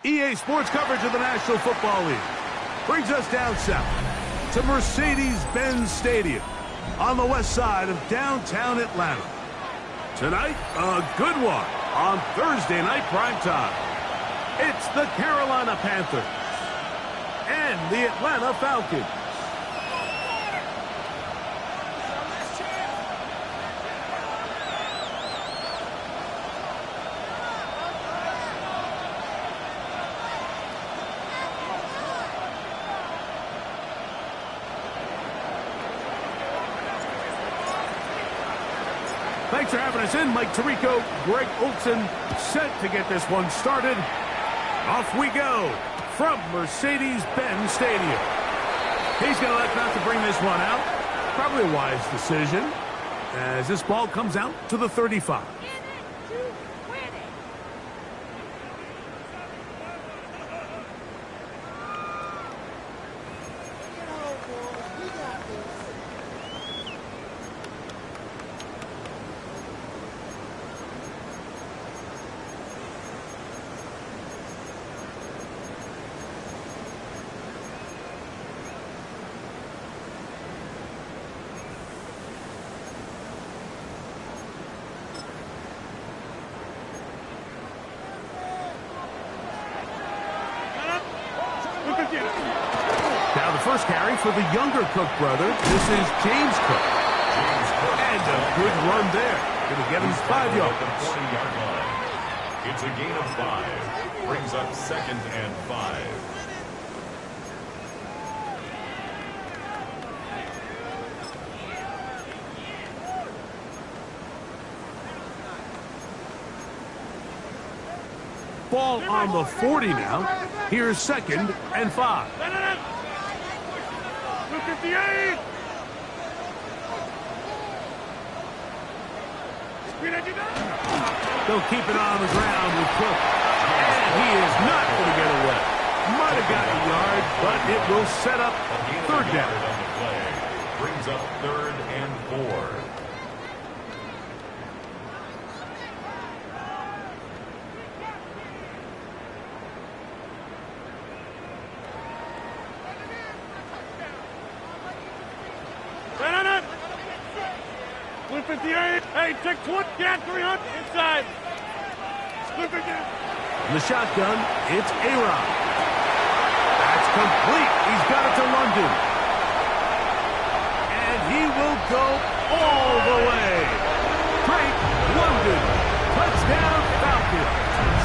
EA Sports coverage of the National Football League brings us down south to Mercedes-Benz Stadium on the west side of downtown Atlanta. Tonight, a good one on Thursday night primetime. It's the Carolina Panthers and the Atlanta Falcons. Thanks for having us in. Mike Tirico, Greg Olson, set to get this one started. Off we go from Mercedes-Benz Stadium. He's going to elect not to bring this one out. Probably a wise decision as this ball comes out to the 35. Now the first carry for the younger Cook brother. This is James Cook. And a good run there. Going to get him 5 yards. 40-yard line. It's a gain of 5. Brings up 2nd and 5. Ball on the 40 now. Here's 2nd and 5. 58. They'll keep it on the ground with Cook. And he is not going to get away. Might have got a yard, but it will set up 3rd down. On the play. Brings up 3rd and 4. Hey, take 20, get 300 inside. In the shotgun, it's A-Rod. That's complete. He's got it to London. And he will go all the way. Drake London. Touchdown, Falcons.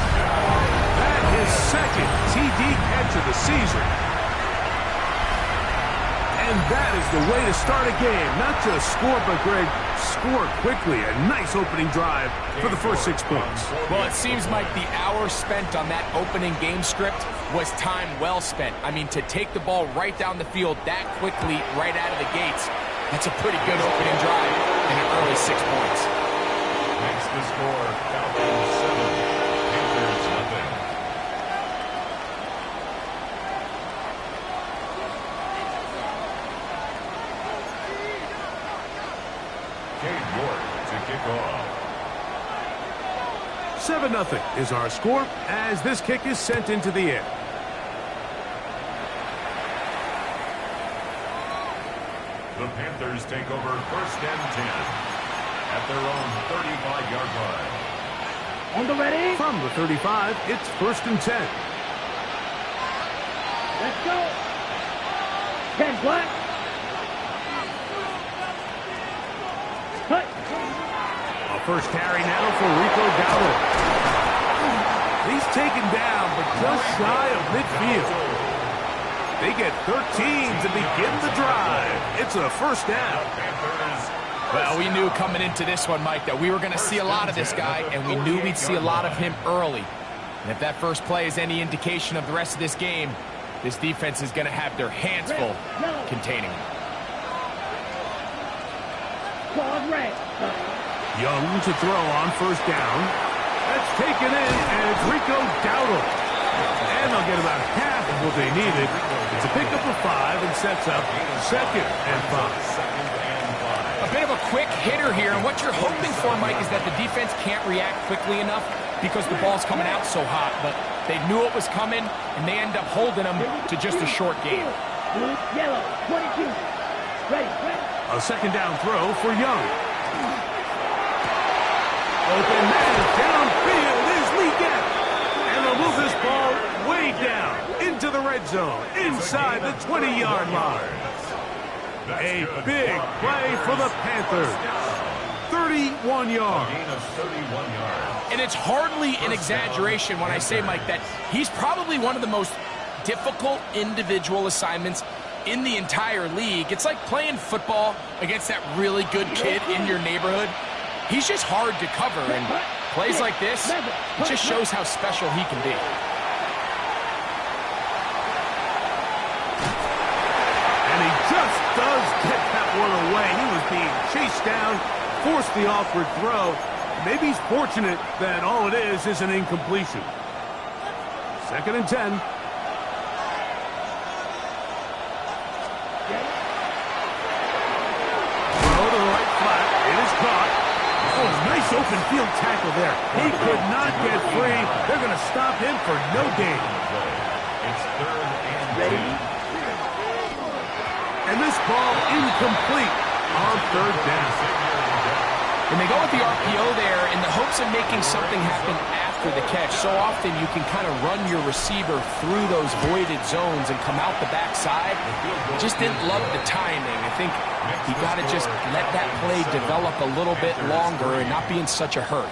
That is 2nd TD catch of the season. And that is the way to start a game. Not just score, but, Greg, score quickly. A nice opening drive for the first 6 points. Well, it seems like the hour spent on that opening game script was time well spent. I mean, to take the ball right down the field that quickly, right out of the gates, that's a pretty good opening drive in an early 6 points. Makes the score Falcons 7, Panthers nothing. Cade York to kick off. 7-0 is our score as this kick is sent into the air. The Panthers take over 1st and 10 at their own 35-yard line. On the ready. From the 35, it's 1st and 10. Let's go. 10 black. Cut. A first carry now for Rico Dowdle. He's taken down, but just shy of midfield. They get 13 to begin the drive. It's a 1st down. Well, we knew coming into this one, Mike, that we were going to see a lot of this guy, and we knew we'd see a lot of him early. And if that first play is any indication of the rest of this game, this defense is going to have their hands full containing him. Young to throw on 1st down. That's taken in, and it's Rico Dowdle. And they'll get about half what they needed. It's a pickup of 5 and sets up 2nd and 5. A bit of a quick hitter here, and what you're hoping for, Mike, is that the defense can't react quickly enough because the ball's coming out so hot. But they knew it was coming, and they end up holding them to just a short game. Blue, yellow, 22. Ready, ready. A 2nd down throw for Young. Open man downfield is Lee Gett. And they'll move this ball way down into the red zone, inside the 20-yard line. A big play for the Panthers. 31 yards. And it's hardly an exaggeration when I say, Mike, that he's probably one of the most difficult individual assignments in the entire league. It's like playing football against that really good kid in your neighborhood. He's just hard to cover, and plays like this, it just shows how special he can be. And he just does get that one away. He was being chased down, forced the awkward throw. Maybe he's fortunate that all it is an incompletion. 2nd and 10. Throw to the right flat. It is caught. Oh, nice open field tackle there. He could not get free. They're going to stop him for no gain. It's 3rd and 2. And this ball incomplete on 3rd down. And they go with the RPO there in the hopes of making something happen after the catch. So often you can kind of run your receiver through those voided zones and come out the backside. Just didn't love the timing. I think you got to just let that play develop a little bit longer and not be in such a hurry.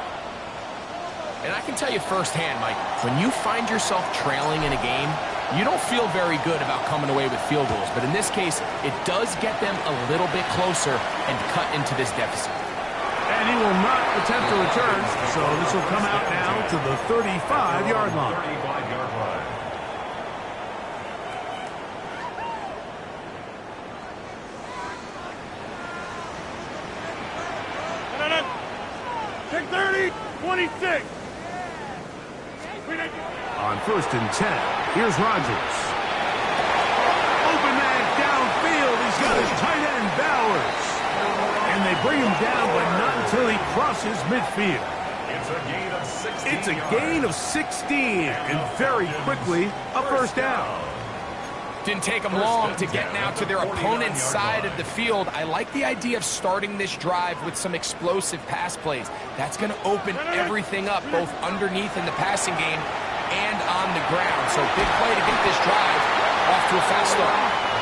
And I can tell you firsthand, Mike, when you find yourself trailing in a game, you don't feel very good about coming away with field goals. But in this case, it does get them a little bit closer and cut into this deficit. And he will not attempt to return, so this will come out now to the 35-yard line. 35-yard line. Take 30, 26. On 1st and 10, here's Rodgers. Open man downfield. He's got his tight end, Bowers. And they bring him down, but not until he crosses midfield. It's a gain of 16. It's a gain of 16, and very quickly, a 1st down. Didn't take them long to get now to their opponent's side of the field. I like the idea of starting this drive with some explosive pass plays. That's going to open everything up, both underneath in the passing game and on the ground. So big play to get this drive off to a fast start.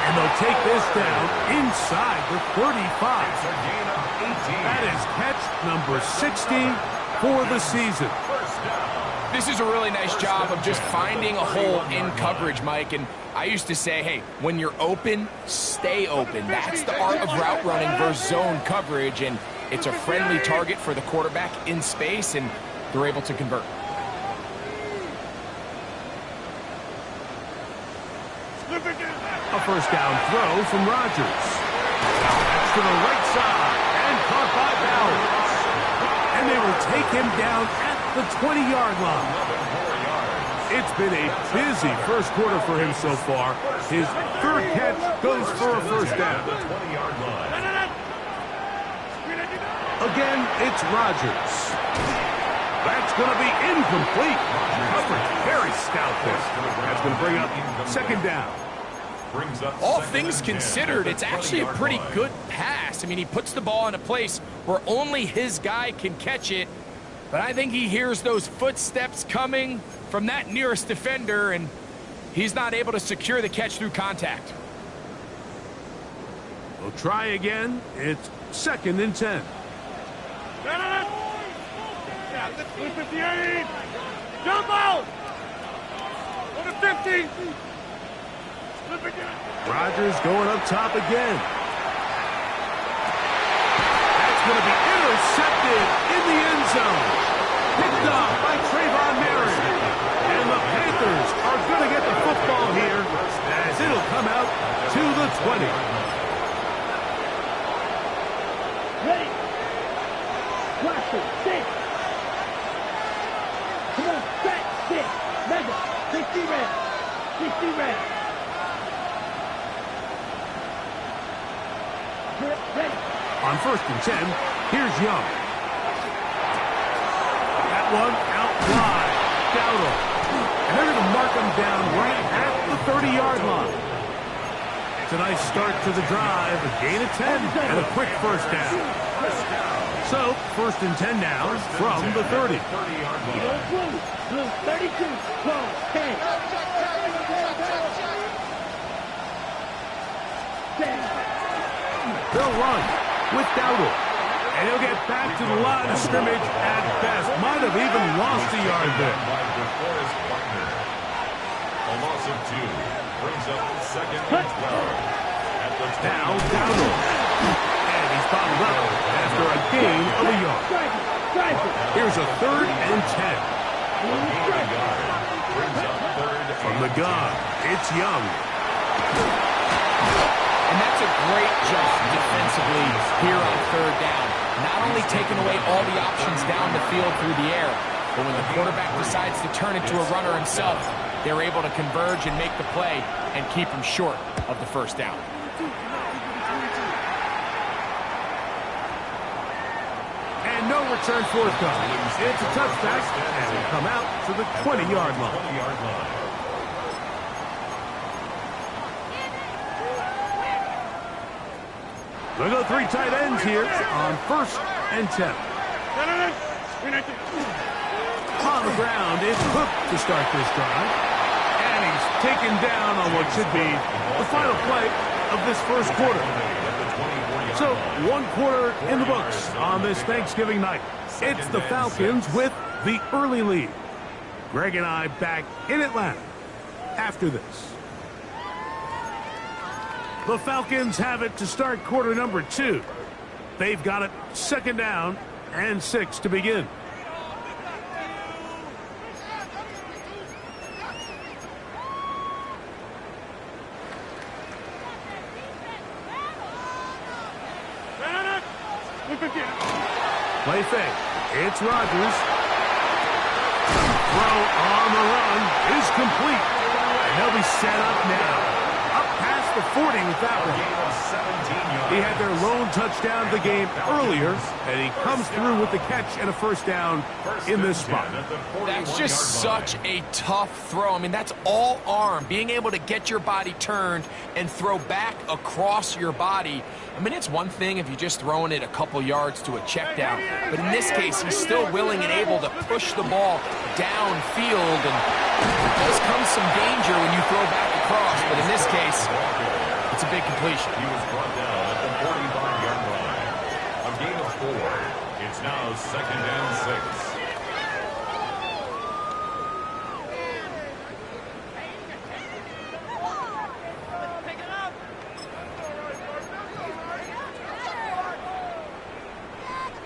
And they'll take this down inside the 35. It's a gain of 18. That is catch number 60 for the season. First down. This is a really nice job of just finding a hole in coverage, Mike. And I used to say, hey, when you're open, stay open. That's the art of route running versus zone coverage. And it's a friendly target for the quarterback in space, and they're able to convert. A 1st down throw from Rodgers. That's to the right side and caught by Bowers. And they will take him down at the 20-yard line. It's been a busy first quarter for him so far. His 3rd catch goes for a 1st down. 20-yard line. Again, it's Rodgers. That's going to be incomplete. Coverage very stout there. That's going to bring up 2nd down. All things considered, it's actually a pretty good pass. I mean, he puts the ball in a place where only his guy can catch it. But I think he hears those footsteps coming from that nearest defender, and he's not able to secure the catch through contact. We'll try again. It's 2nd and 10. 58. Jump out. 150. Rodgers going up top again. That's going to be intercepted in the end zone. Picked off by Trayvon Merritt. And the Panthers are going to get the football here as it'll come out to the 20. Ready. Watch it. 6. Come on. Back. 6. Measure. 60 red. 60 ready. Ready. On 1st and 10, here's Young. That one out wide. Dowdle. And they're going to mark him down right at the 30-yard line. It's a nice start to the drive. A gain of 10 and a quick first down. So, 1st and 10 now from the 30. Blue 32, close, 10. They'll run with Dowdle. And he'll get back to the line of scrimmage at best. Might have even lost a yard there. A loss of 2 brings up 2nd and 12. At the Now Dowdle. And he's bottled up after a gain of a yard. Here's a 3rd and 10. Brings up 3rd From the gun, it's Young. And that's a great job defensively here on 3rd down. Not only taking away all the options down the field through the air, but when the quarterback decides to turn into a runner himself, they're able to converge and make the play and keep him short of the 1st down. And no return forthcoming. It's a touchback, and will come out to the 20-yard line. They'll go 3 tight ends here on 1st and 10. On the ground, it's Cook to start this drive. And he's taken down on what should be the final play of this 1st quarter. So, 1 quarter in the books on this Thanksgiving night. It's the Falcons with the early lead. Greg and I back in Atlanta after this. The Falcons have it to start quarter number 2. They've got it 2nd down and 6 to begin. Play fake. It's Rodgers. Throw on the run is complete. And he'll be set up now. Up past the 40 with that one. He had their lone touchdown of the game earlier, and he comes through with the catch and a 1st down in this spot. That's just such a tough throw. I mean, that's all arm. Being able to get your body turned and throw back across your body. I mean, it's one thing if you're just throwing it a couple yards to a check down, but in this case, he's still willing and able to push the ball downfield, and there does come some danger when you throw back across, but in this case, it's a big completion. He was brought down at the 45-yard line. A gain of 4. It's now 2nd and 6.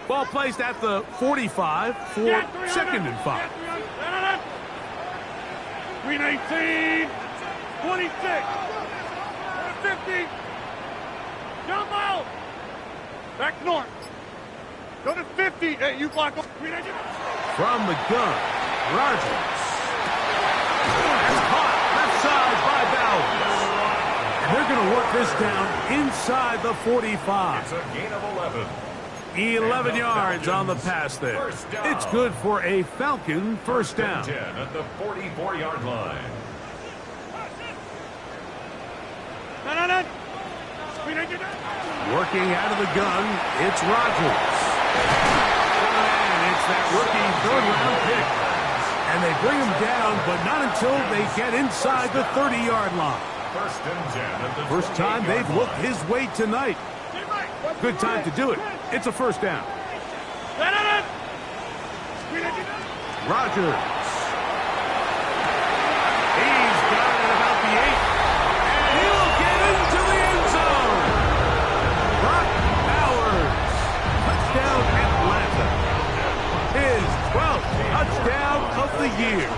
Ball placed at the 45 for 2nd and 5. 319, 26, 50, jump out, back north, go to 50, hey, you block up, 319. From the gun, Rodgers. That's caught left side by Bowers. And they're going to work this down inside the 45. It's a gain of 11. 11 yards on the pass there. It's good for a Falcon 1st down. 10 at the 44-yard line. Working out of the gun, it's Rodgers. And it's that rookie 3rd-round pick. And they bring him down, but not until they get inside the 30-yard line. 1st and 10 at the First time they've looked his way tonight. Good time to do it. It's a 1st down. Rodgers. He's got it about the 8. And he'll get into the end zone. Brock Bowers. Touchdown Atlanta. His 12th touchdown of the year.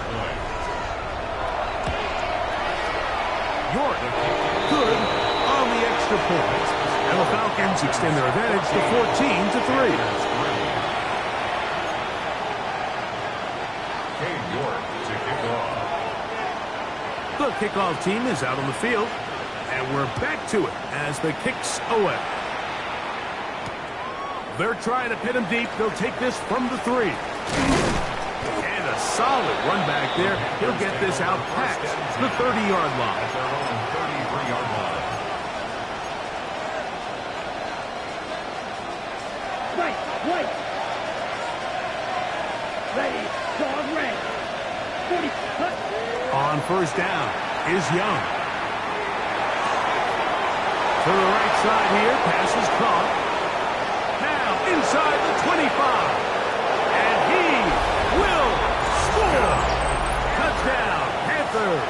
York. Good on the extra point. And the Falcons extend their advantage to 14-3. Cade York to kick off. The kickoff team is out on the field, and we're back to it as the kick's away. They're trying to pin him deep. They'll take this from the 3. And a solid run back there. He'll get this out past the 30-yard line. At their own 33-yard line. Right. Ready, dog ready. 40, cut. On first down is Young. To the right side here, pass is caught. Now inside the 25. And he will score. Touchdown, Panthers.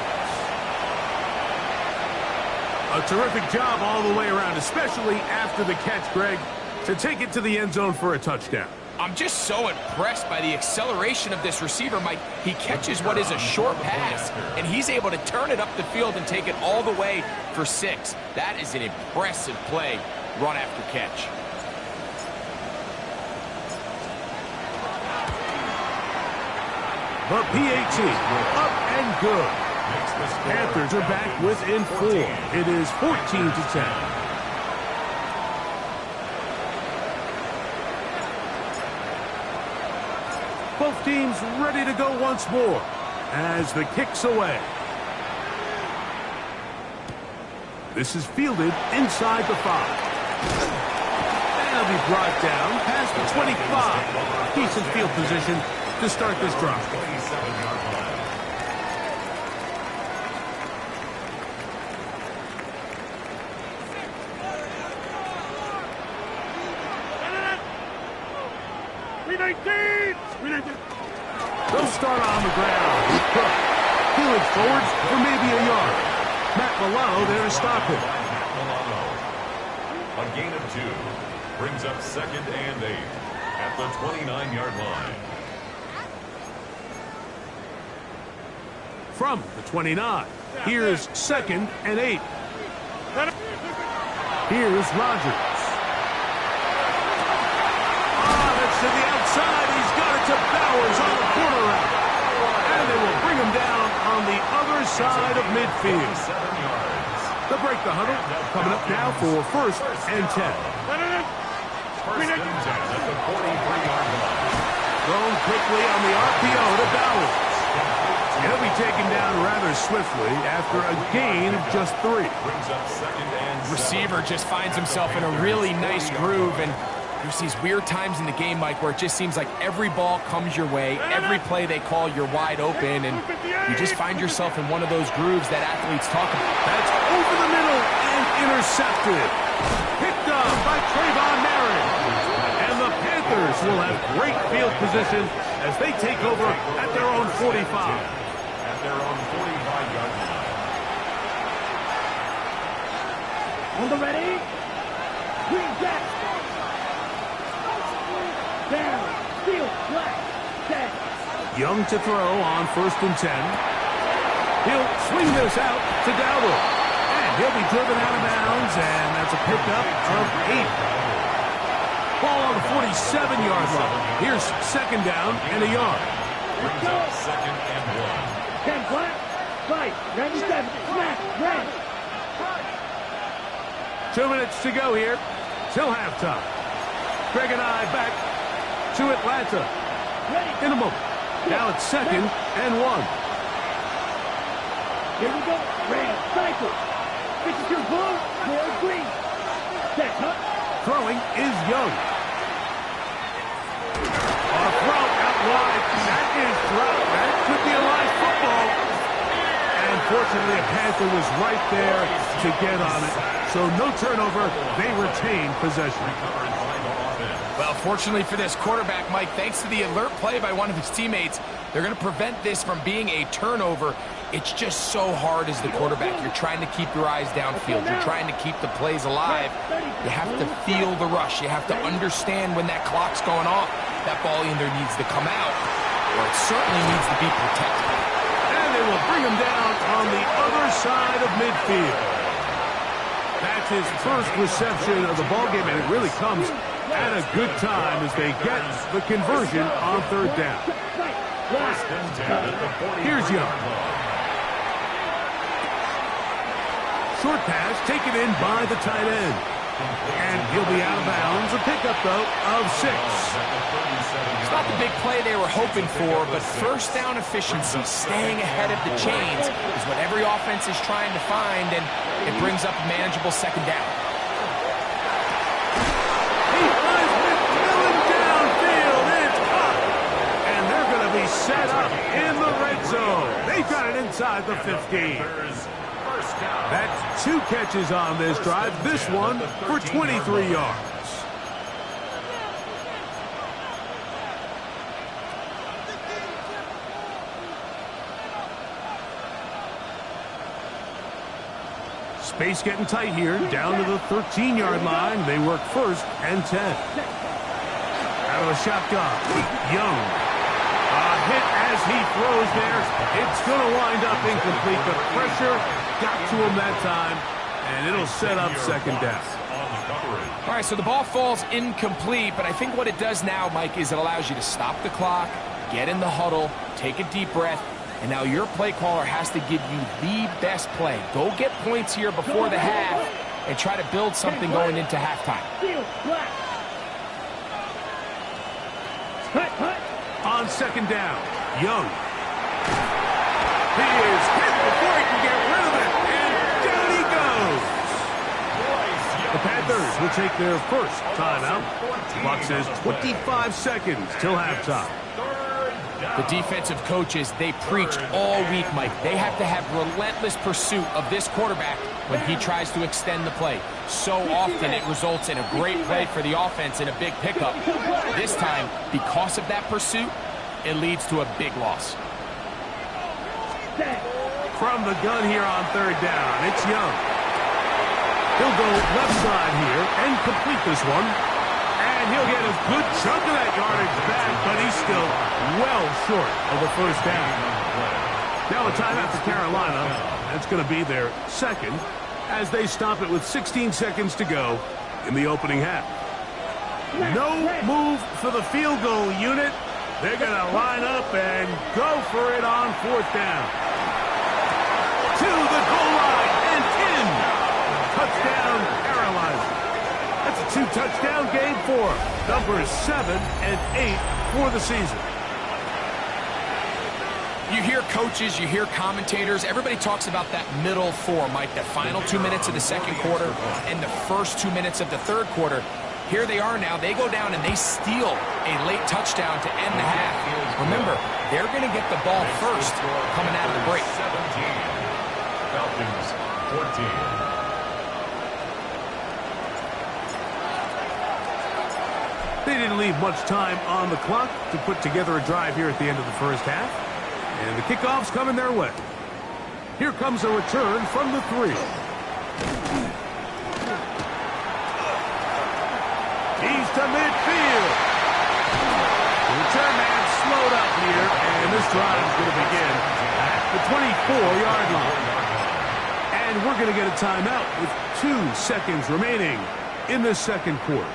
A terrific job all the way around, especially after the catch, Greg, to take it to the end zone for a touchdown. I'm just so impressed by the acceleration of this receiver, Mike. He catches what is a short pass, and he's able to turn it up the field and take it all the way for 6. That is an impressive play, run after catch. The PAT, up and good. Panthers are back within 4. It is 14-10. Both teams ready to go once more as the kick's away. This is fielded inside the 5. That'll be brought down past the 25. Decent field position to start this drive. 27-yard line. They'll start on the ground. Cook. Healing forward for maybe a yard. Matt Milano there to stop him. Matt Milano. A gain of 2. Brings up 2nd and 8 at the 29-yard line. From the 29. Here's 2nd and 8. Here's Rodgers. To the outside, he's got it to Bowers on the corner route. And they will bring him down on the other side of midfield. 7 yards. They'll break the huddle. Coming up now for 1st and 10. 1st and 10 at the 43-yard line. Thrown quickly on the RPO to Bowers. He'll be taken down rather swiftly after a gain of just 3. Brings up 2nd and 7. Receiver just finds himself in a really nice groove, and there's these weird times in the game, Mike, where it just seems like every ball comes your way, every play they call, you're wide open, and you just find yourself in one of those grooves that athletes talk about. That's over the middle and intercepted. Picked up by Trayvon Merritt. And the Panthers will have great field position as they take over at their own 45. At their own 45-yard line. On the ready. Green Jack. Down, field, black, set. Young to throw on 1st and 10. He'll swing this out to Dowdle. And he'll be driven out of bounds, and that's a pickup of 8. Ball on the 47-yard line. Here's 2nd down and a yard. Brings up 2nd and 1. 10 black, right, 97, smack, red. 2 minutes to go here till halftime. Greg and I back to Atlanta in a moment. Now it's 2nd and 1. Here we go. Red, cycle. This is your blue, your green. Set, huh? Throwing is Young. On a throw out wide. That is dropped. That could be a live football. And fortunately, a Panther was right there to get on it. So no turnover. They retain possession. Well, fortunately for this quarterback, Mike, thanks to the alert play by one of his teammates, they're going to prevent this from being a turnover. It's just so hard as the quarterback. You're trying to keep your eyes downfield. You're trying to keep the plays alive. You have to feel the rush. You have to understand when that clock's going off. That ball either needs to come out, or it certainly needs to be protected. And they will bring him down on the other side of midfield. That's his first reception of the ballgame, and it really comes at a good time as they get the conversion on 3rd down. Here's Young. Short pass taken in by the tight end. And he'll be out of bounds. A pickup, though, of 6. It's not the big play they were hoping for, but first down efficiency, staying ahead of the chains, is what every offense is trying to find, and it brings up a manageable second down. He flies McMillan downfield. It's caught. And they're going to be set up in the red zone. They got it inside the 15. That's 2 catches on this drive. This one for 23 yards. Space getting tight here, down to the 13-yard line. They work first and 10. Out of a shotgun, Young. A hit as he throws there. It's going to wind up incomplete. The pressure got to him that time, and it'll set up second down. All right, so the ball falls incomplete, but I think what it does now, Mike, is it allows you to stop the clock, get in the huddle, take a deep breath, and now your play caller has to give you the best play. Go get points here before the half and try to build something going into halftime. On second down, Young. He is hit before he can get rid of it, and down he goes. The Panthers will take their first timeout. The clock says 25 seconds till halftime. The defensive coaches, they preached all week, Mike. They have to have relentless pursuit of this quarterback when he tries to extend the play. So often it results in a great play for the offense and a big pickup. This time, because of that pursuit, it leads to a big loss. From the gun here on third down, it's Young. He'll go left side here and complete this one. And he'll get a good chunk of that yardage back, but he's still well short of the first down. Now a timeout for Carolina. That's going to be their second as they stop it with 16 seconds to go in the opening half. No move for the field goal unit. They're going to line up and go for it on fourth down. To the goal line and in. Touchdown, Carolina. That's a 2-touchdown game for numbers 7 and 8 for the season. You hear coaches, you hear commentators, everybody talks about that middle 4, Mike, the final 2 minutes of the second quarter and the first 2 minutes of the third quarter. Here they are now. They go down and they steal a late touchdown to end the half. Remember, they're going to get the ball first coming out of the break. 17. Falcons 14. They didn't leave much time on the clock to put together a drive here at the end of the first half. And the kickoff's coming their way. Here comes a return from the 3. He's to midfield. The return man slowed up here, and this drive is going to begin at the 24-yard line. And we're going to get a timeout with 2 seconds remaining in this second quarter.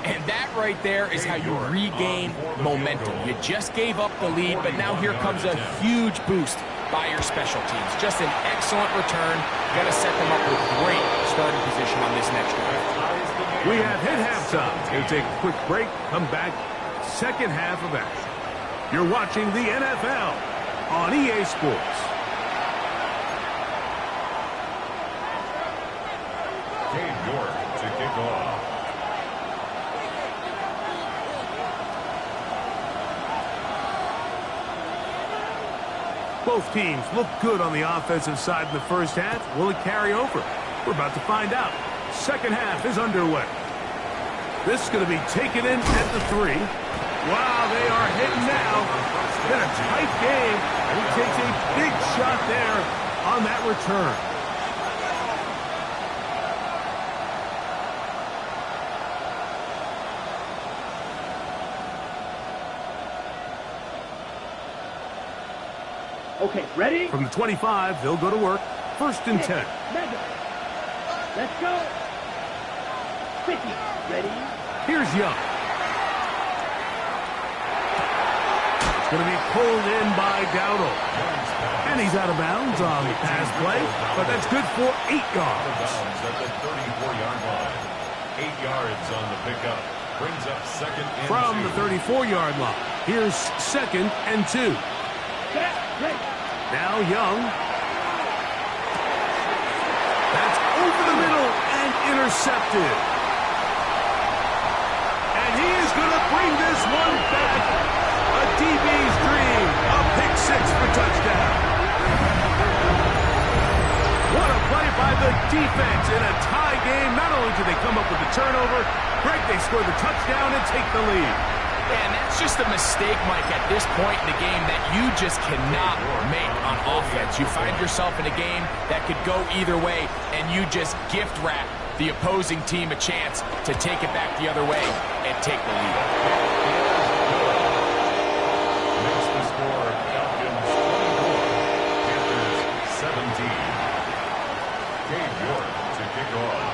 And that right there is how you regain momentum. You just gave up the lead, but now here comes a huge boost by your special teams. Just an excellent return. Got to set them up with great starting position on this next drive. We have hit halftime. We'll take a quick break, come back, second half of action. You're watching the NFL on EA Sports. Cade York to kick off. Both teams look good on the offensive side in the first half. Will it carry over? We're about to find out. Second half is underway. This is going to be taken in at the 3. Wow, they are hitting now. It's been a tight game, and he takes a big shot there on that return. Okay, ready? From the 25, they'll go to work. First and 10. Let's go. 50. Ready? Here's Young. going to be pulled in by Dowdle. And he's out of bounds on the pass play, but that's good for 8 yards. At the 34-yard line. 8 yards on the pickup. Brings up second and From 2. the 34-yard line, here's second and 2. Now Young. That's over the middle and intercepted. And he is going to bring this one back. A DB's dream. A pick 6 for touchdown. What a play by the defense in a tie game. Not only did they come up with the turnover, Greg, they score the touchdown and take the lead. And that's just a mistake, Mike, at this point in the game that you just cannot make on offense. You find yourself in a game that could go either way, and you just gift wrap the opposing team a chance to take it back the other way and take the lead. Makes the score Falcons 24, Panthers 17. Cade York to kick off.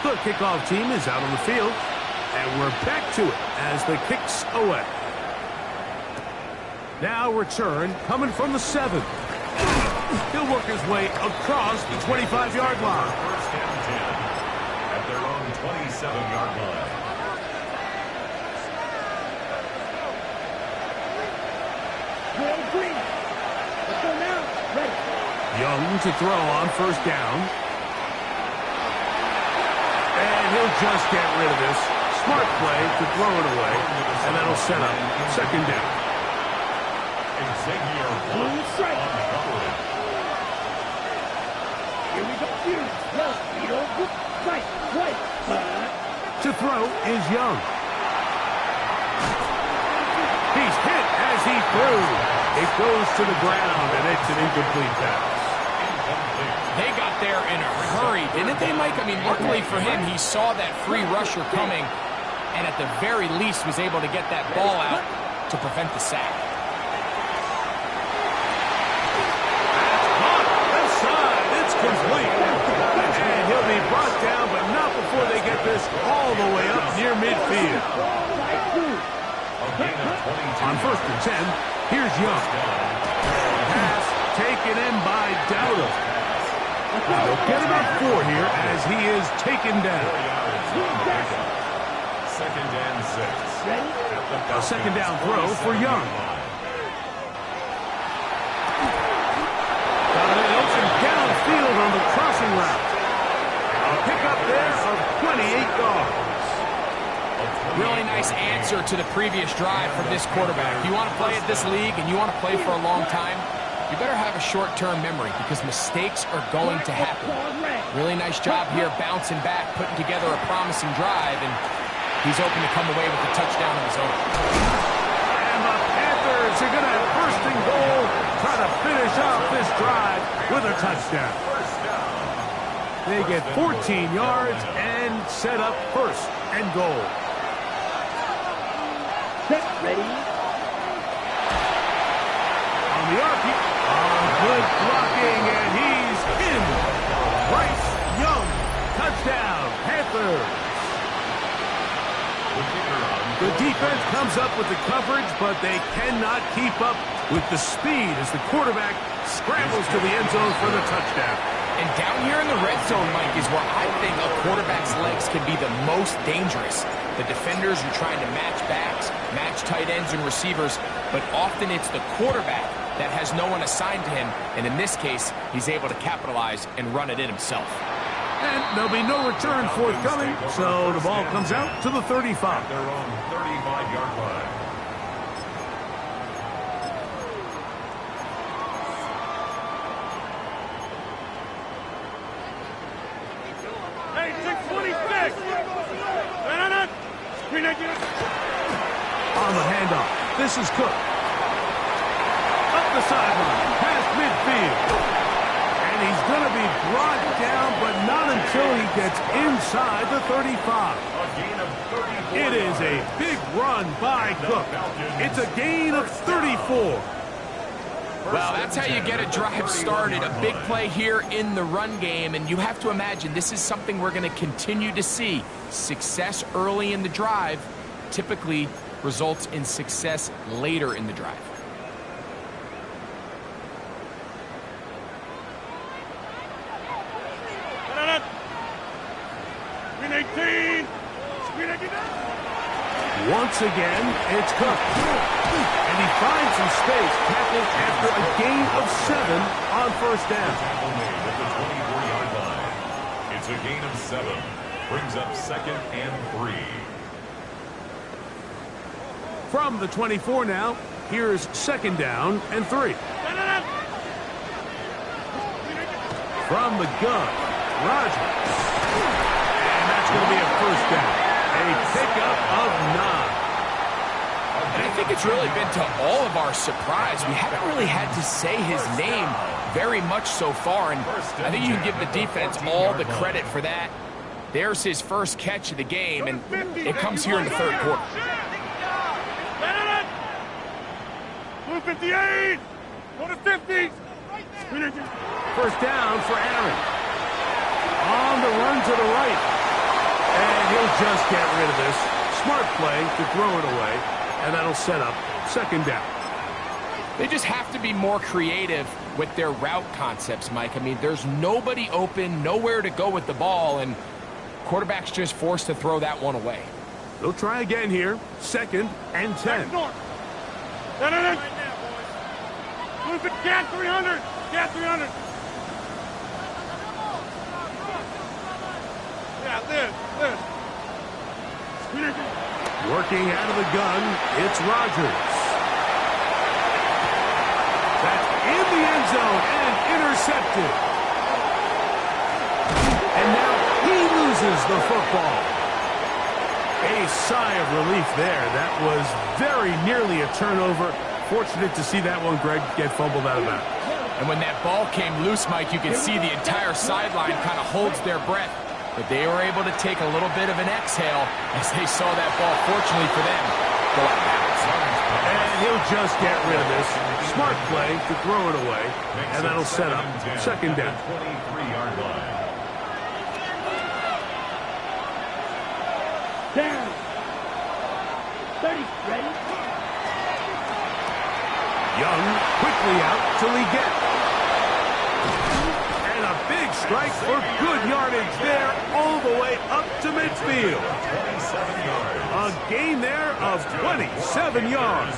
The kickoff team is out on the field, and we're back to it as the kick's away. Now return coming from the 7. He'll work his way across the 25-yard line. First and 10 at their own 27-yard line. Green. Let's go now. Ready. Young to throw on first down. And he'll just get rid of this. Smart play to throw it away, and that'll set up second down. Xavier Woods strike. on coverage. Here we go. Right. To throw is Young. He's hit as he threw. It goes to the ground, and it's an incomplete pass. They got there in a hurry, didn't they, Mike? I mean, luckily for him, he saw that free rusher coming, and at the very least was able to get that ball out to prevent the sack. Left side, it's complete. And he'll be brought down, but not before they get this all the way up near midfield. On first and 10, here's Young. Pass taken in by Dowdle. They'll get about 4 here as he is taken down. Second and 6. A second down throw for Young. Got an open downfield on the crossing route. A pickup there of 28 yards. Really nice answer to the previous drive from this quarterback. If you want to play at this league and you want to play for a long time, you better have a short-term memory because mistakes are going to happen. Really nice job here bouncing back, putting together a promising drive, and he's open to come away with a touchdown of his own. And the Panthers are going to have first and goal, try to finish off this drive with a touchdown. They get 14 yards and set up first and goal. Ready. On the arc, good blocking, and he's in. Bryce Young, touchdown, Panthers. The defense comes up with the coverage, but they cannot keep up with the speed as the quarterback scrambles to the end zone for the touchdown. And down here in the red zone, Mike, is where I think a quarterback's legs can be the most dangerous. The defenders are trying to match backs, match tight ends and receivers, but often it's the quarterback that has no one assigned to him, and in this case, he's able to capitalize and run it in himself. And there'll be no return forthcoming, so the ball comes out to the 35. Their own 35-yard line. Hey, 626! No. Screen it. On the handoff, this is Cook. Up the sideline, past midfield. And he's going to be brought down, but not until he gets inside the 35. A gain of 34. It is a big run by Cook. It's a gain of 34. Well, that's how you get a drive started. A big play here in the run game, and you have to imagine this is something we're going to continue to see. Success early in the drive typically results in success later in the drive. 19. Screen it. Once again, it's Cook. And he finds some space, tackling after a gain of 7 on first down. Tackle made at the 24-yard line. It's a gain of 7. Brings up 2nd and 3. From the 24 now, here's 2nd down and 3. From the gun, Rodgers. And that's going to be a first down. A pickup of 9. And I think it's really been to all of our surprise. We haven't really had to say his name very much so far, and I think you can give the defense all the credit for that. There's his first catch of the game, and it comes here in the third quarter. 58. Go to 50. First down for Aaron. On the run to the right. And he'll just get rid of this. Smart play to throw it away. And that'll set up 2nd down. They just have to be more creative with their route concepts, Mike. I mean, there's nobody open, nowhere to go with the ball, and quarterback's just forced to throw that one away. They'll try again here. 2nd and 10. Move it, cat 300. Cat 300. Yeah, this. Working out of the gun, it's Rodgers. That's in the end zone and intercepted. And now he loses the football. A sigh of relief there. That was very nearly a turnover. Fortunate to see that one, Greg, get fumbled out of bounds. And when that ball came loose, Mike, you can see the entire sideline kind of holds their breath. But they were able to take a little bit of an exhale as they saw that ball, fortunately for them, go out of bounds. And he'll just get rid of this. Smart play to throw it away. And that'll set up 2nd down. 23-yard line. Down. 30. Ready? Young quickly out to Leggett. And a big strike for good yardage there all the way up to midfield. 27 yards. A gain there of 27 yards.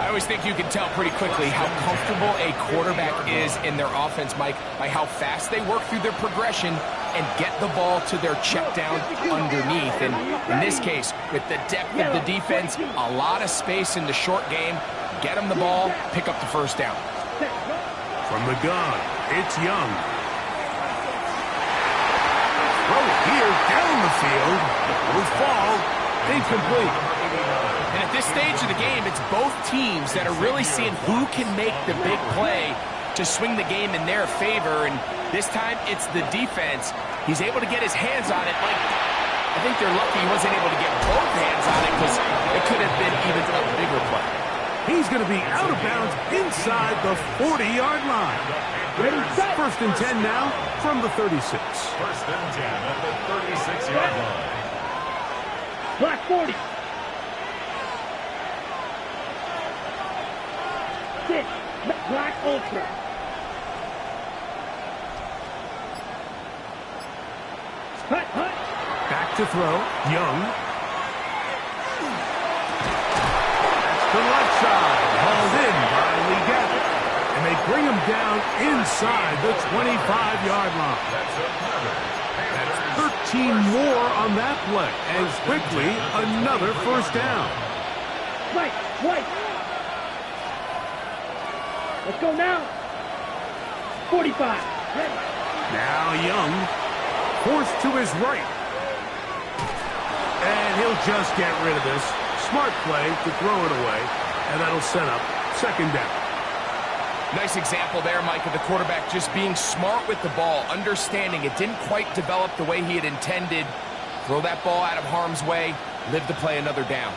I always think you can tell pretty quickly how comfortable a quarterback is in their offense, Mike, by how fast they work through their progression and get the ball to their check down underneath. And in this case, with the depth of the defense, a lot of space in the short game, get them the ball, pick up the first down. From the gun, it's Young. Throw here down the field. Will fall. Incomplete. And at this stage of the game, it's both teams that are really seeing who can make the big play to swing the game in their favor. And this time, it's the defense. He's able to get his hands on it. Like, I think they're lucky he wasn't able to get both hands on it because it could have been even a bigger play. He's going to be out of bounds inside the 40-yard line. First and 10 now from the 36. First and 10 at the 36-yard line. Black 40. 6. Black Ultra. Hut. Back to throw. Young. To the left side, hauled in by Leggett. And they bring him down inside the 25-yard line. That's 13 more on that play. And quickly, another first down. White. Let's go now. 45. Ready. Now Young, forced to his right. And he'll just get rid of this. Smart play to throw it away, and that'll set up 2nd down. Nice example there, Mike, of the quarterback just being smart with the ball, understanding it didn't quite develop the way he had intended. Throw that ball out of harm's way, live to play another down.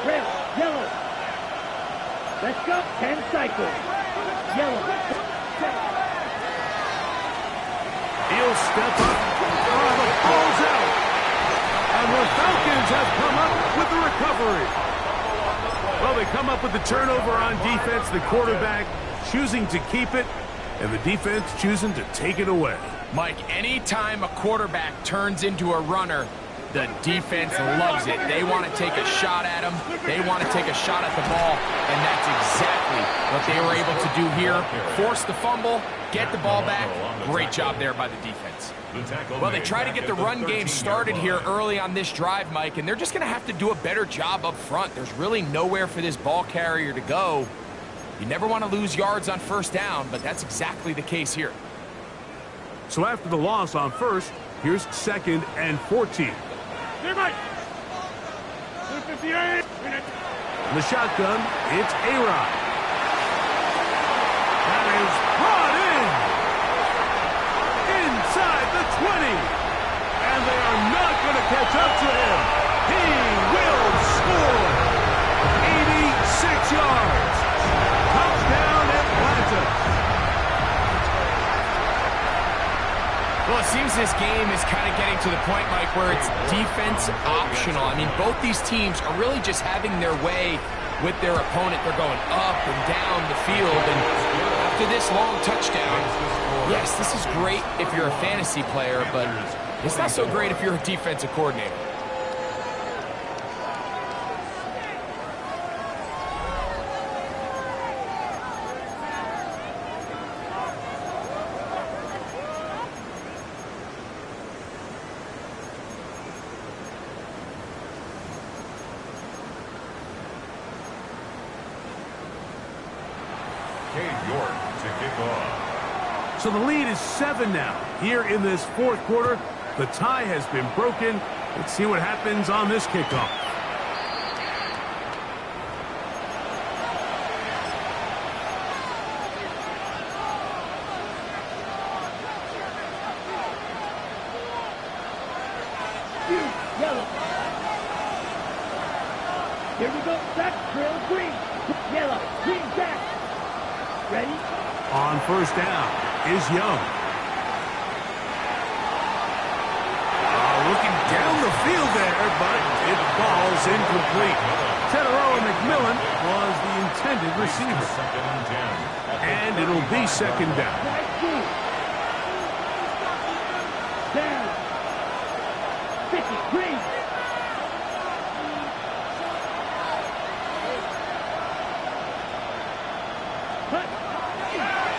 Red. Yellow. Let's go. 10 cycles. Yellow. He'll step up. Oh, the ball's out. And the Falcons have come up with the recovery. Well, they come up with the turnover on defense, the quarterback choosing to keep it, and the defense choosing to take it away. Mike, anytime a quarterback turns into a runner, the defense loves it. They want to take a shot at him. They want to take a shot at the ball, and that's exactly what they were able to do here. Force the fumble, get the ball back. Great job there by the defense. Well, they try to get the run game started here early on this drive, Mike, and they're just going to have to do a better job up front. There's really nowhere for this ball carrier to go. You never want to lose yards on first down, but that's exactly the case here. So after the loss on first, here's 2nd and 14. Here, Mike. 258. The shotgun, it's A-Rod. That is brought in. Inside the 20. And they are not going to catch up to him. He will score. 86 yards. Touchdown Atlanta. Well, it seems this game is kind of getting to the point, Mike, where it's defense optional. I mean, both these teams are really just having their way with their opponent. They're going up and down the field. And after this long touchdown, yes, this is great if you're a fantasy player, but it's not so great if you're a defensive coordinator. So the lead is 7 now. Here in this 4th quarter, the tie has been broken. Let's see what happens on this kickoff. Yellow. Here we go. Back. Trail green. Yellow. Green back. Ready? On first down is Young. Looking down the field there, but it falls incomplete. Teteroa McMillan was the intended receiver. And it'll be 2nd down. Down. 53.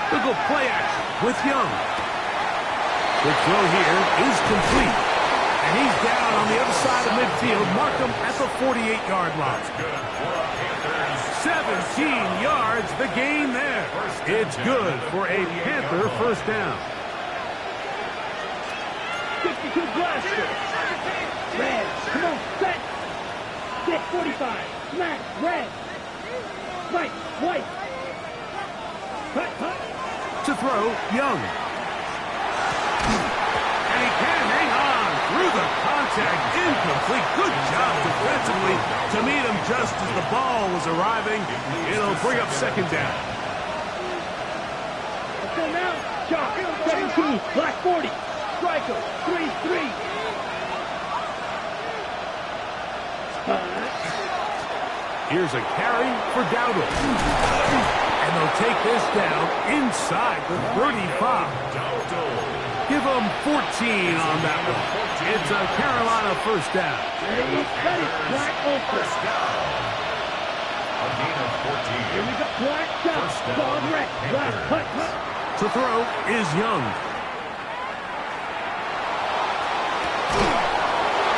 They'll go play action with Young. The throw here is complete. And he's down on the other side of midfield. Mark him at the 48-yard line. 17 yards, the gain there. It's good for a Panther first down. 62 blaster. Red. Come on, set. 6:45. Smack. Red. Right. White. Cut. To throw, Young. And he can hang on through the contact. Incomplete. Good job defensively to meet him just as the ball was arriving. It'll bring up 2nd down. Let's go now. Chop. 17. Black 40. Striker. 3-3. Here's a carry for Dowdle. And they'll take this down inside the 35. Give them 14 on that one. It's a Carolina first down. Black Ultra. A gain of 14. Here we go. Black shot. Dog wreck. Black cut. To throw is Young.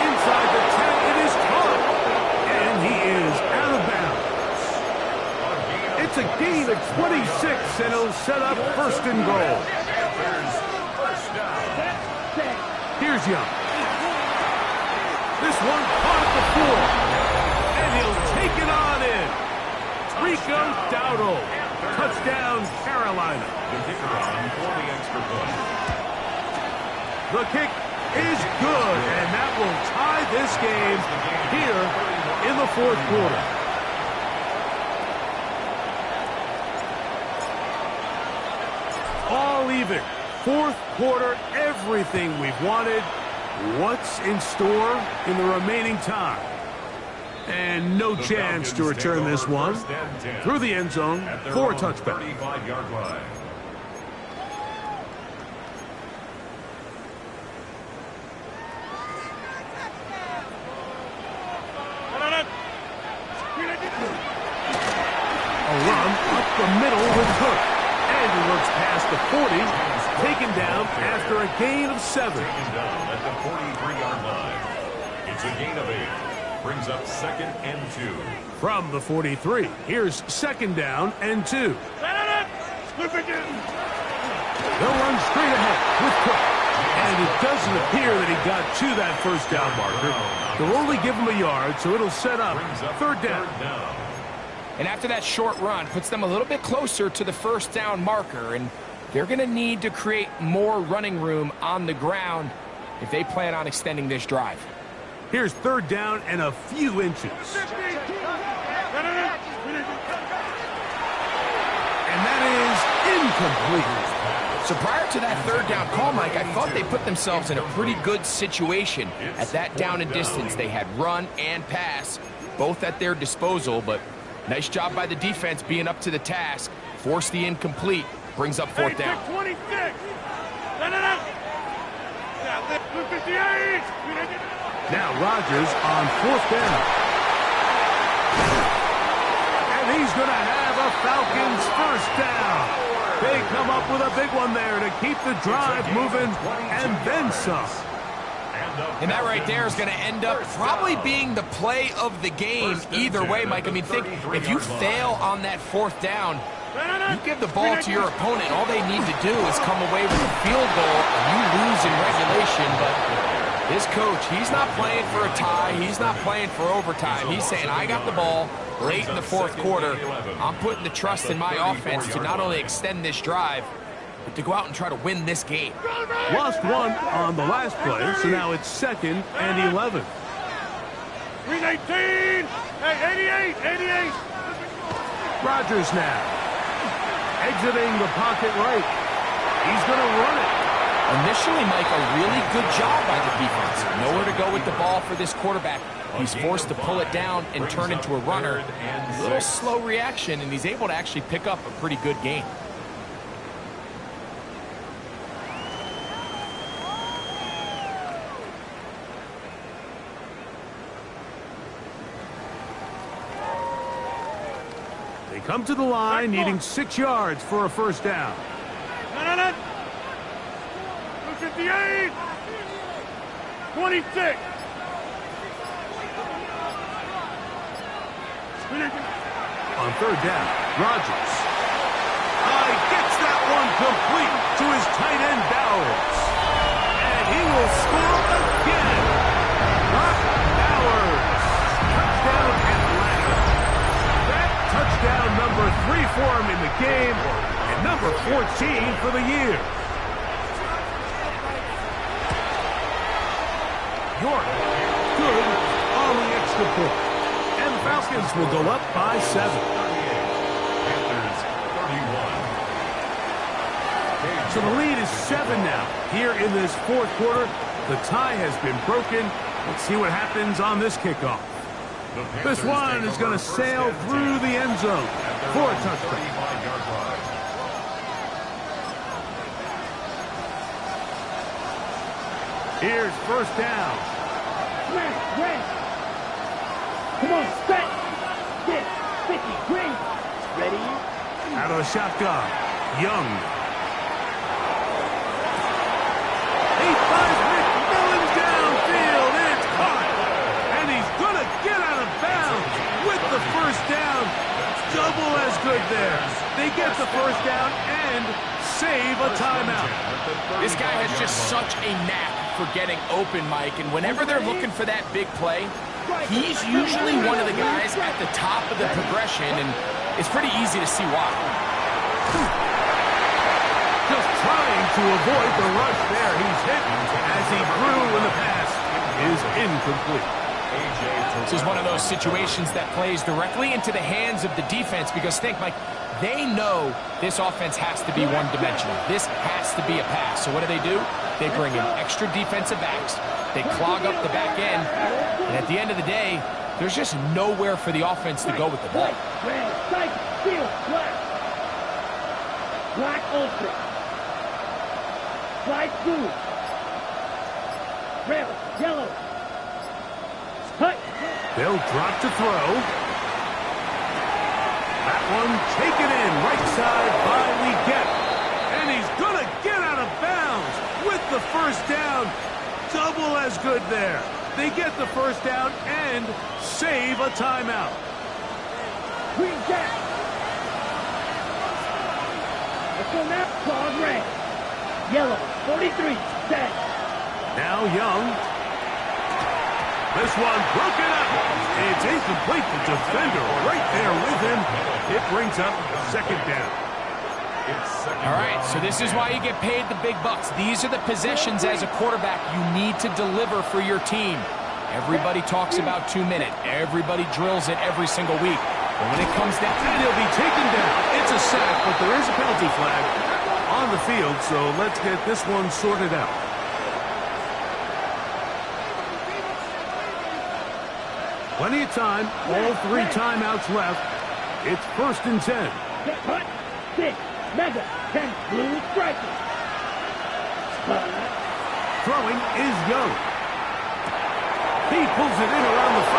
Inside the 10, it is caught. And he is out of bounds. It's a gain of 26, and it'll set up 1st and goal. Here's Young. This one caught at the 4. And he'll take it on in. Rico Dowdle. Touchdown, Carolina. The kicker on for the extra point. The kick is good, and that will tie this game here in the 4th quarter. All even. 4th quarter, everything we've wanted. What's in store in the remaining time? And no The chance to Falcons return take this over one. first and 10 Through the end zone at their for a own touchback. 35-yard line. A run up the middle with Cook. And he looks past the 40, taken down after a gain of 7. Taken down at the 43-yard line. It's a gain of 8. Brings up 2nd and 2. From the 43, here's 2nd down and 2. They'll run straight ahead with Cook. And it doesn't appear that he got to that first down marker. They'll only give him a yard, so it'll set up Brings up 3rd down. And after that short run, puts them a little bit closer to the first down marker. And they're going to need to create more running room on the ground if they plan on extending this drive. Here's 3rd down and a few inches. And that is incomplete. So prior to that 3rd down call, Mike, I thought they put themselves in a pretty good situation. At that down and distance, they had run and pass, both at their disposal, but nice job by the defense being up to the task. Force the incomplete, brings up 4th down. 26. Now Rodgers on 4th down. And he's going to have a Falcons first down. They come up with a big one there to keep the drive moving and then some. And that right there is going to end up probably being the play of the game either way, Mike. I mean, think, if you fail on that 4th down, you give the ball to your opponent. All they need to do is come away with a field goal, and you lose in regulation. But this coach, he's not playing for a tie. He's not playing for overtime. He's saying, I got the ball late in the 4th quarter. I'm putting the trust in my offense to not only extend this drive, but to go out and try to win this game. Lost one on the last play, so now it's 2nd and 11. 318. Hey, 88. Rodgers now. Exiting the pocket right. He's going to run it. Initially, Mike, a really good job by the defense. Nowhere to go with the ball for this quarterback. He's forced to pull it down and turn into a runner. A little slow reaction, and he's able to actually pick up a pretty good gain. They come to the line, needing 6 yards for a first down. 58. 26. On 3rd down, Rodgers. He gets that one complete to his tight end, Bowers. And he will score again. Brock Bowers. Touchdown, Atlanta. That touchdown number 3 for him in the game, and number 14 for the year. York, good on the extra point. And the Falcons will go up by 7. Panthers 31. So the lead is 7 now. Here in this 4th quarter, the tie has been broken. Let's see what happens on this kickoff. This one is going to sail through the end zone for a touchdown. Here's 1st down. Grant. Come on, set. Get. 50. Green. Ready? Out of the shotgun. Young. He finds McMillan downfield. It's caught. And he's going to get out of bounds with the first down. Double as good there. They get the first down and save a timeout. This guy has just such a knack for getting open, Mike, and whenever they're looking for that big play, he's usually one of the guys at the top of the progression, and it's pretty easy to see why. Just trying to avoid the rush there. He's hit as he threw, and the pass is incomplete. This is one of those situations that plays directly into the hands of the defense because, think, Mike, they know this offense has to be one-dimensional. This has to be a pass. So what do? They bring in extra defensive backs. They clog up the back end. And at the end of the day, There's just nowhere for the offense to go with the ball. White, red, cycle, steel, black. Black ultra. Slide blue. Red, yellow. Cut. They'll drop to throw. That one taken in right side by Legette. And he's going to get out of bounds with the first down. Double as good there. They get the first down and save a timeout. Green jack. Let's go now. Claws red. Yellow. 43. Set. Now Young. This one broken up. It's incomplete. The defender right there with him. It brings up second down. All right, so this is why you get paid the big bucks. These are the possessions as a quarterback you need to deliver for your team. Everybody talks about 2 minutes. Everybody drills it every single week. But when it comes down, And he'll be taken down. It's a sack, but there is a penalty flag on the field, so let's get this one sorted out. Plenty of time. All 3 timeouts left. It's 1st and 10. Get cut. 6. Mega. 10. Blue striker. Throwing is Young. He pulls it in around the 5.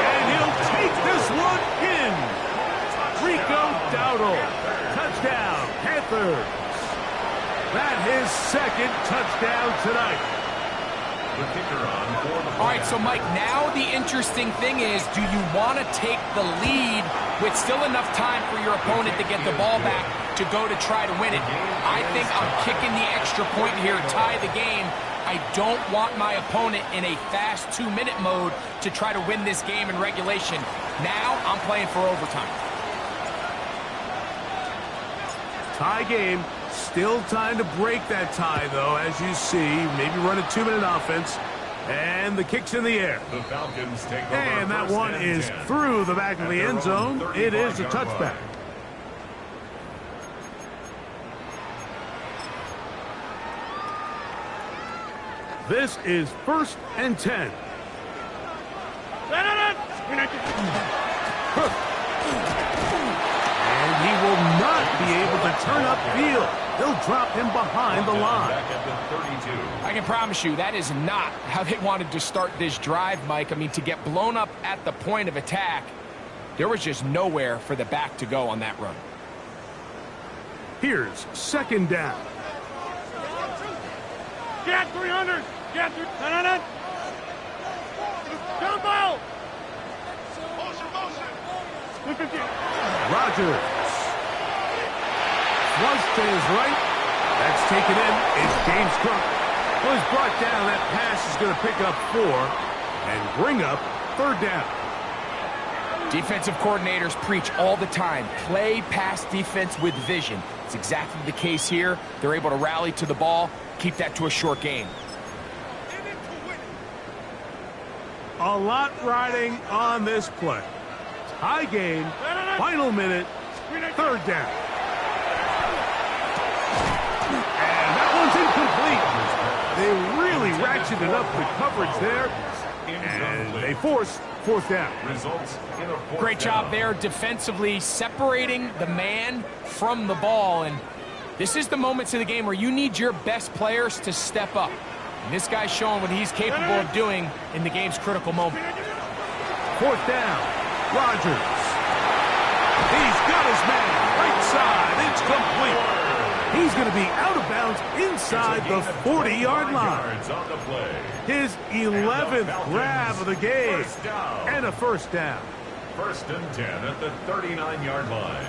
And he'll take this one in. Rico Dowdle. Touchdown, Panthers. That his second touchdown tonight. The kicker on for the all right, so Mike, now the interesting thing is, do you want to take the lead with still enough time for your opponent to get the ball back to go to try to win it? I think I'm kicking the extra point here, tie the game. I don't want my opponent in a fast 2-minute mode to try to win this game in regulation. Now I'm playing for overtime. Tie game. Still time to break that tie, though, as you see. Maybe run a 2-minute offense. And the kick's in the air. The Falcons take over. And that 1st one and is 10. through the back of At the their end own zone. It is a 35-yard touchback. line. This is 1st and 10. And he will not be able to turn upfield. They'll drop him behind the line. Back at the 32. I can promise you that is not how they wanted to start this drive, Mike. I mean, to get blown up at the point of attack, there was just nowhere for the back to go on that run. Here's 2nd down. Get 300. Get 300. Jumbo. Motion. Rodgers. Flush to his right. That's taken in. It's James Cook. Was brought down. That pass is going to pick up 4 and bring up 3rd down. Defensive coordinators preach all the time, play pass defense with vision. It's exactly the case here. They're able to rally to the ball, keep that to a short game. A lot riding on this play. Tie game, final minute, 3rd down. And that one's incomplete. They really ratcheted up the coverage there, and they force 4th down. Results in a 4th Great job down. there defensively separating the man from the ball. And this is the moments of the game where you need your best players to step up. And this guy's showing what he's capable of doing in the game's critical moment. 4th down. Rodgers. He's got his man. Right side. It's complete. He's going to be out of bounds inside the 40-yard line. Yards on the play. His 11th grab of the game. First down. And a 1st down. 1st and 10 at the 39-yard line.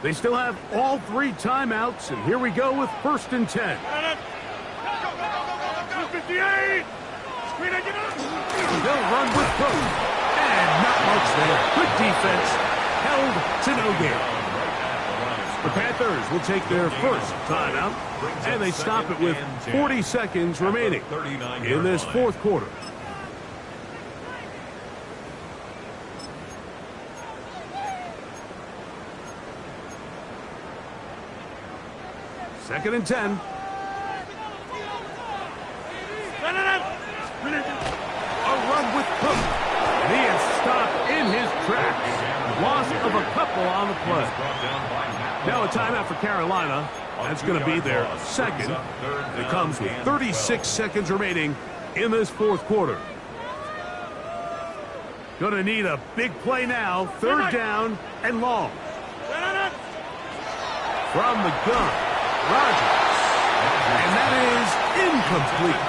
They still have all 3 timeouts, and here we go with 1st and 10. 58. They'll run with Cook. And not much there. Good defense. Held to no gain. The Panthers will take their first timeout, and they stop it with 40 seconds remaining in this 4th quarter. Second and 10. A run with Cook. And he is stopped in his tracks. Loss of a couple on the play. Now a timeout for Carolina. That's going to be their second. It comes with 36 seconds remaining in this fourth quarter. Going to need a big play now. Third down and long. From the gun, Rodgers. And that is incomplete.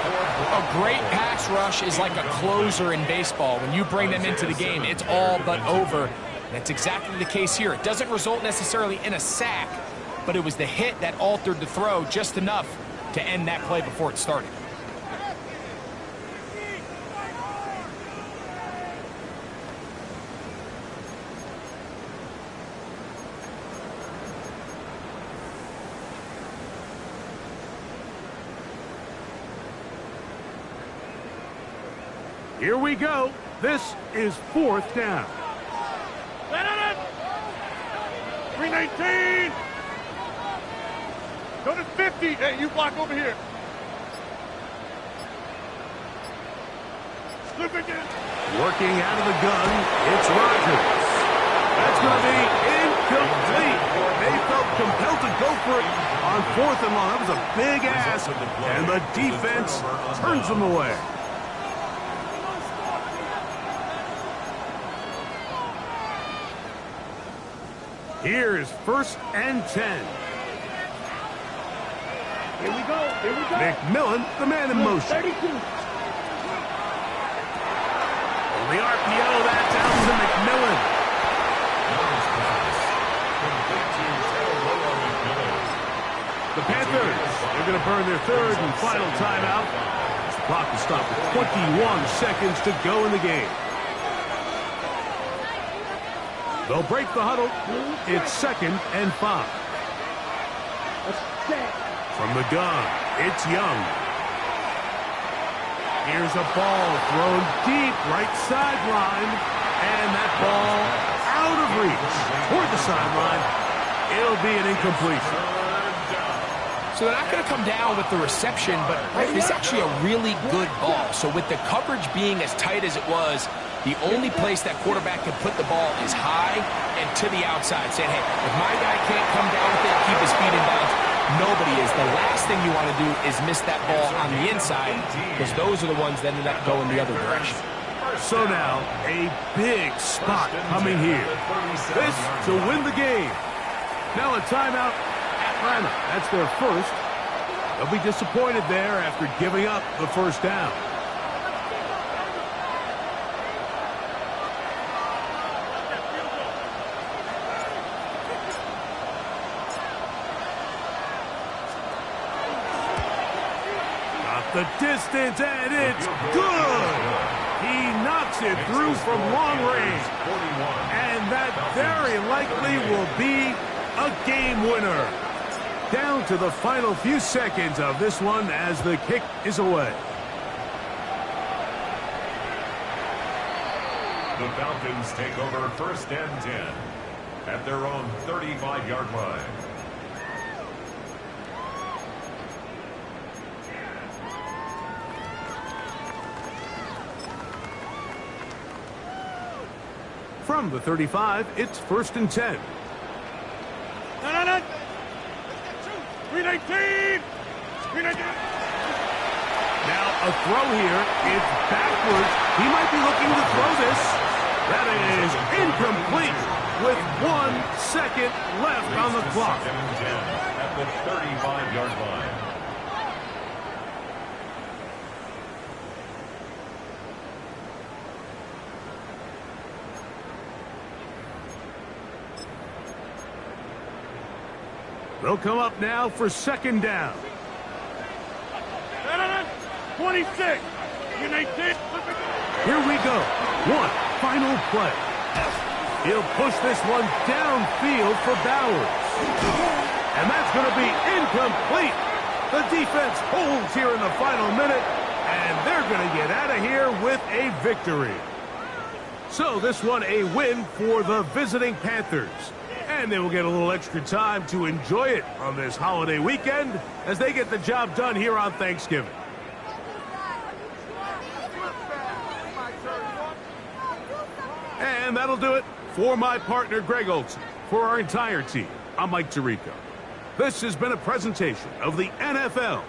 A great pass rush is like a closer in baseball. When you bring them into the game, it's all but over. And that's exactly the case here. It doesn't result necessarily in a sack, but it was the hit that altered the throw just enough to end that play before it started. Here we go. This is fourth down. 319. Go to 50. Hey, you block over here. Slip again. Working out of the gun, it's Rodgers. That's going to be incomplete. They felt compelled to go for it on fourth and long. That was a big ask, and the defense turns them away. Here's first and 10. Here we go. Here we go. McMillan, the man in motion. 32. On the RPO, that's out to McMillan. The Panthers, they're going to burn their third and final timeout. The clock is stopped with 21 seconds to go in the game. They'll break the huddle. It's second and 5. From the gun, it's Young. Here's a ball thrown deep right sideline. And that ball out of reach toward the sideline. It'll be an incompletion. So they're not going to come down with the reception, but it's actually a really good ball. So with the coverage being as tight as it was, the only place that quarterback can put the ball is high and to the outside, saying, hey, if my guy can't come down with it, keep his feet in bounds, nobody is. The last thing you want to do is miss that ball on the inside, because those are the ones that end up going the other direction. So now, a big spot coming here. This to win the game. Now a timeout, Atlanta. That's their first. They'll be disappointed there after giving up the first down. The distance, and it's good. He knocks it through from long range. And that very likely will be a game winner. Down to the final few seconds of this one as the kick is away. The Falcons take over first and 10 at their own 35-yard line. From the 35, it's first and 10. 319. 319. Now a throw here. It's backwards. He might be looking to throw this. That is incomplete with 1 second left on the clock. Second and 10 at the 35-yard line. They'll come up now for second down. 26. Here we go. One final play. He'll push this one downfield for Bowers. And that's going to be incomplete. The defense holds here in the final minute, and they're going to get out of here with a victory. So this one a win for the visiting Panthers. And they will get a little extra time to enjoy it on this holiday weekend as they get the job done here on Thanksgiving. And that'll do it for my partner, Greg Olson. For our entire team, I'm Mike Tirico. This has been a presentation of the NFL